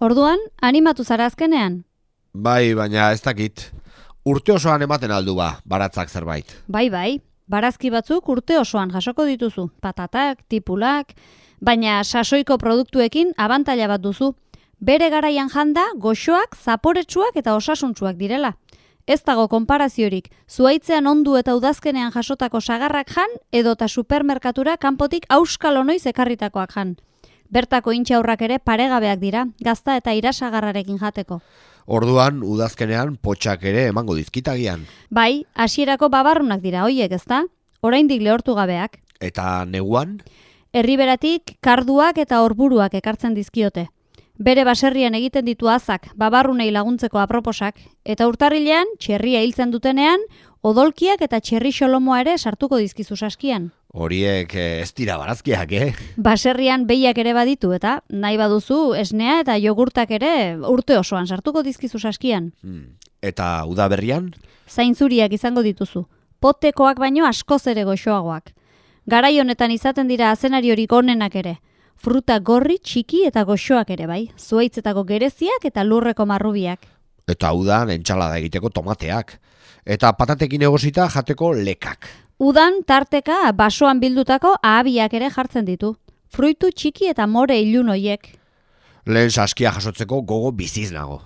Orduan, animatu zara azkenean? Bai, baina ez dakit. Urte osoan ematen aldu baratzak zerbait. Bai, barazki batzuk urte osoan jasoko dituzu, patatak, tipulak, baina sasoiko produktuekin abantaila bat duzu. Bere garaian janda, goxoak, zaporetsuak eta osasuntsuak direla. Ez dago konparaziorik, zuhaitzean ondu eta udazkenean jasotako sagarrak jan, edota supermerkatura kanpotik auskalo noiz ekarritakoak jan. Bertako intxaurrak ere paregabeak dira, gazta eta irasagarrarekin jateko. Orduan, udazkenean potxak ere emango dizkitagian. Bai, hasierako babarrunak dira hoiek, ezta? Oraindik lehortu gabeak. Eta neguan? Herriberatik karduak eta orburuak ekartzen dizkiote. Bere baserrian egiten ditu azak, babarrunei laguntzeko aproposak, eta urtarrilean, txerria hiltzen dutenean, odolkiak eta txerri xolomoa ere sartuko dizkizu saskian. Horiek ez dira barazkiak, Baserrian behiak ere baditu eta nahi baduzu esnea eta jogurtak ere urte osoan sartuko dizkizu saskian. Eta udaberrian? Zainzuriak izango dituzu, potekoak baino askoz ere goxoagoak. Garai honetan izaten dira azenariorik onenak ere. Fruta gorri, txiki eta goxoak ere bai, zuhaitzetako gereziak eta lurreko marrubiak. Eta udan entsalada egiteko tomateak. Eta patatekin egosita jateko lekak. Udan tarteka basoan bildutako ahabiak ere jartzen ditu. Fruitu txiki eta more ilun hoiek. Lehen saskia jasotzeko gogo biziz nago.